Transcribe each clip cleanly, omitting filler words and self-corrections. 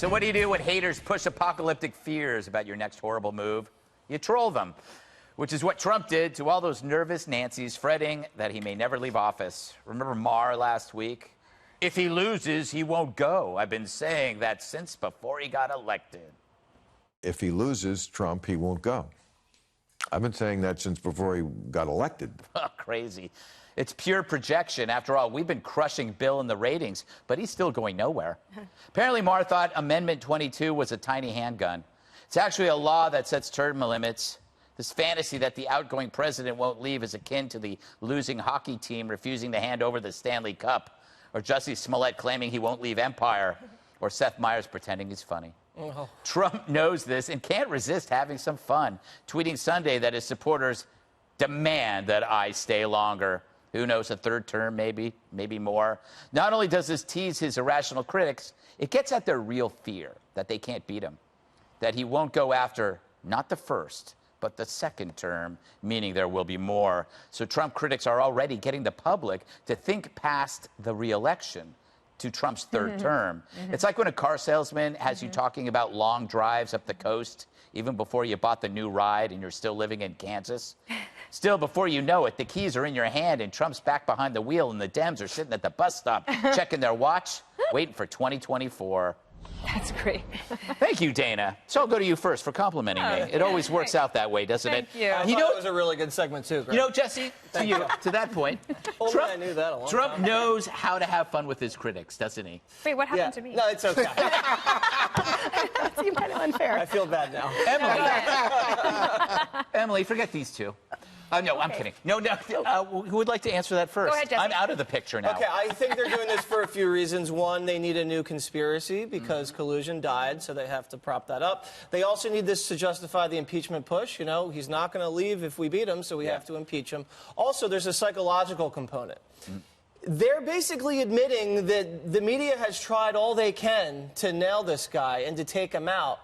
So what do you do when haters push apocalyptic fears about your next horrible move? You troll them, which is what Trump did to all those nervous Nancys fretting that he may never leave office. Remember Maher last week? If he loses, he won't go. I've been saying that since before he got elected. If he loses Trump, he won't go. I've been saying that since before he got elected. Crazy. It's pure projection. After all, we've been crushing Bill in the ratings, but he's still going nowhere. Apparently, Maher thought Amendment 22 was a tiny handgun. It's actually a law that sets term limits. This fantasy that the outgoing president won't leave is akin to the losing hockey team refusing to hand over the Stanley Cup, or Jussie Smollett claiming he won't leave Empire, or Seth Meyers pretending he's funny. Oh. Trump knows this and can't resist having some fun, tweeting Sunday that his supporters demand that I stay longer. Who knows, a third term, maybe more. Not only does this tease his irrational critics, it gets at their real fear that they can't beat him, that he won't go after not the first, but the second term, meaning there will be more. So Trump critics are already getting the public to think past the re-election to Trump's third term. It's like when a car salesman has you talking about long drives up the coast, even before you bought the new ride and you're still living in Kansas. Still, before you know it, the keys are in your hand and Trump's back behind the wheel and the Dems are sitting at the bus stop checking their watch, waiting for 2024. That's great. Thank you, Dana. So I'll go to you first for complimenting me. It always works out that way, doesn't it? Thank you. I thought it was a really good segment, too, Greg. You know, Jesse, to that point, I knew that a long Trump time. knows how to have fun with his critics, doesn't he? Wait, what happened to me? No, it's okay. That seemed kind of unfair. I feel bad now. Emily, forget these two. No, I'm kidding. No, who would like to answer that first? Go ahead, Jesse. I'm out of the picture now. Okay, I think they're doing this for a few reasons. One, they need a new conspiracy because collusion died, so they have to prop that up. They also need this to justify the impeachment push. You know, he's not going to leave if we beat him, so we have to impeach him. Also, there's a psychological component. They're basically admitting that the media has tried all they can to nail this guy and to take him out.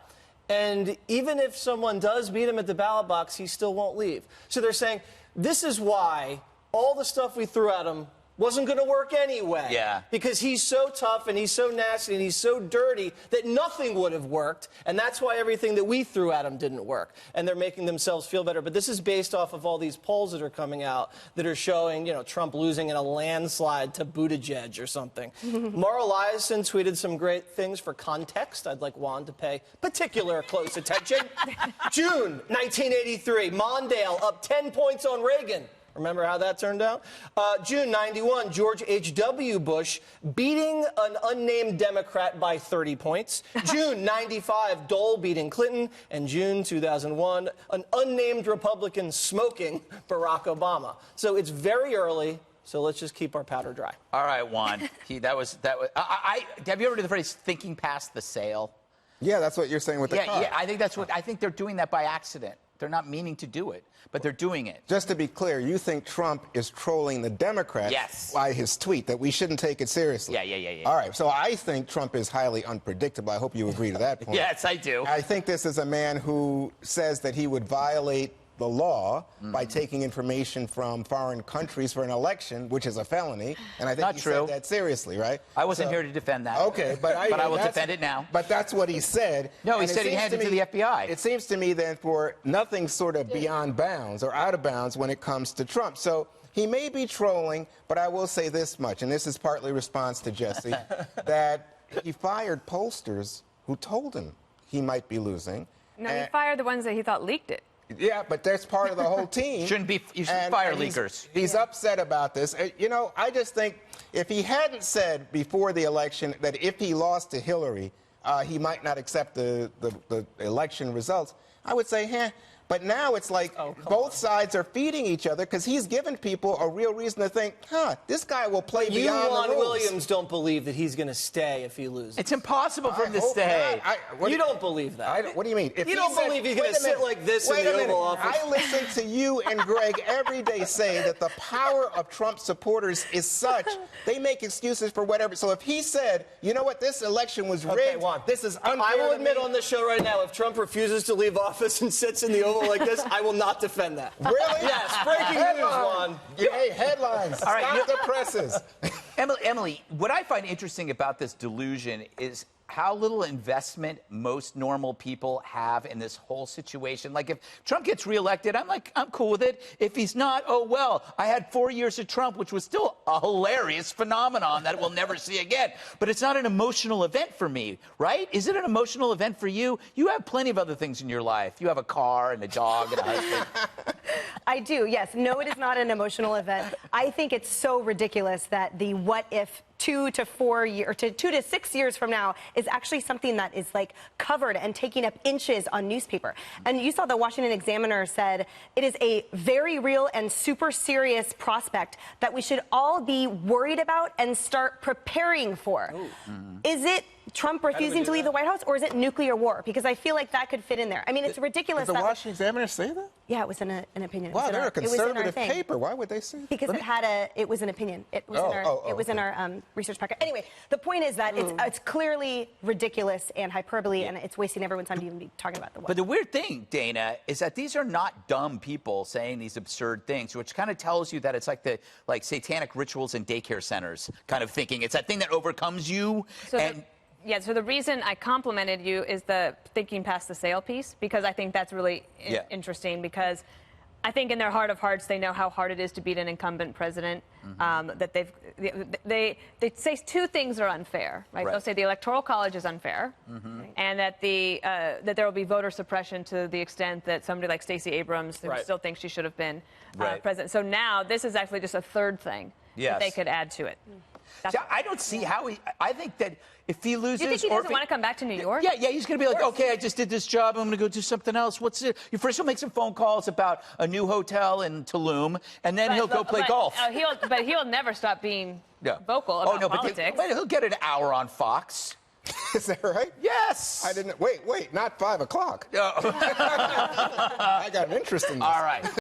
And even if someone does beat him at the ballot box, he still won't leave. So they're saying, this is why all the stuff we threw at him wasn't going to work anyway. Yeah. Because he's so tough and he's so nasty and he's so dirty that nothing would have worked. And that's why everything that we threw at him didn't work. And they're making themselves feel better. But this is based off of all these polls that are coming out that are showing, you know, Trump losing in a landslide to Buttigieg or something. Mara Liasson tweeted some great things for context. I'd like Juan to pay particular close attention. June 1983, Mondale up 10 points on Reagan. Remember how that turned out? June 91, George H.W. Bush beating an unnamed Democrat by 30 points. June 95, Dole beating Clinton. And June 2001, an unnamed Republican smoking Barack Obama. So it's very early. So let's just keep our powder dry. All right, Juan. That was. Have you ever heard the phrase "thinking past the sale"? Yeah, that's what you're saying with the car. Yeah, I think that's what. I think they're doing that by accident. They're not meaning to do it, but they're doing it. Just to be clear, you think Trump is trolling the Democrats by his tweet, that we shouldn't take it seriously? Yeah. All right, so I think Trump is highly unpredictable. I hope you agree to that point. Yes, I do. I think this is a man who says that he would violate the law by taking information from foreign countries for an election, which is a felony. And I think Not he true. said that seriously, right? I wasn't here to defend that. Okay, but I will defend it now. But that's what he said. No, he said he handed it to the FBI. It seems to me then for nothing sort of beyond bounds or out of bounds when it comes to Trump. So he may be trolling, but I will say this much, and this is partly response to Jesse, that he fired pollsters who told him he might be losing. No, he fired the ones that he thought leaked it. Yeah, but that's part of the whole team. You should fire leakers. He's upset about this. You know, I just think if he hadn't said before the election that if he lost to Hillary, he might not accept the election results, I would say, But now it's like both sides are feeding each other because he's given people a real reason to think, this guy will play beyond the rules. You, Juan Williams, don't believe that he's going to stay if he loses. It's impossible for him to stay. You don't believe that. What do you mean? If you don't believe he's going to sit like this in the Oval Office? I listen to you and Greg every day say that the power of Trump supporters is such, they make excuses for whatever. So if he said, you know what, this election was rigged, this is unfair I will admit to me. on the show right now, if Trump refuses to leave office and sits in the Oval like this, I will not defend that. Really? Yes, breaking news, Juan. Hey, headlines. All right, Stop the presses. Emily, what I find interesting about this delusion is how little investment most normal people have in this whole situation. Like, if Trump gets reelected, I'm cool with it. If he's not, oh, well, I had 4 years of Trump, which was still a hilarious phenomenon that we'll never see again. But it's not an emotional event for me, right? Is it an emotional event for you? You have plenty of other things in your life. You have a car and a dog and a husband. I do, yes. No, it is not an emotional event. I think it's so ridiculous that the what if 2 to 4 years, or 2 to 6 years from now is actually something that is like covered and taking up inches on newspaper. And you saw the Washington Examiner said it is a very real and super serious prospect that we should all be worried about and start preparing for. Is it Trump refusing to leave the White House, or is it nuclear war? Because I feel like that could fit in there. I mean, it's ridiculous. Did the Washington Examiner say that? Yeah, it was an opinion. Wow, they're a it was in our conservative thing. paper. Why would they say that? Because it was an opinion. It was in our research packet. Anyway, the point is that it's clearly ridiculous and hyperbole, and it's wasting everyone's time to even be talking about the what. But the weird thing, Dana, is that these are not dumb people saying these absurd things, which kind of tells you that it's like the satanic rituals in daycare centers kind of thinking. It's that thing that overcomes you. So the reason I complimented you is the thinking past the sale piece, because I think that's really interesting, because I think in their heart of hearts they know how hard it is to beat an incumbent president. That they say two things are unfair, right? They'll say the Electoral College is unfair, and that that there will be voter suppression to the extent that somebody like Stacey Abrams who still thinks she should have been president. So now this is actually just a third thing that they could add to it. See, I don't see how I think that if he loses... Do you think he doesn't want to come back to New York? Yeah, he's going to be like, okay, I just did this job. I'm going to go do something else. What's it? First he'll make some phone calls about a new hotel in Tulum, and then he'll go play golf. He'll never stop being vocal about politics. But he'll get an hour on Fox. Is that right? Yes. I didn't... Wait, not 5 o'clock. I got an interest in this. All right.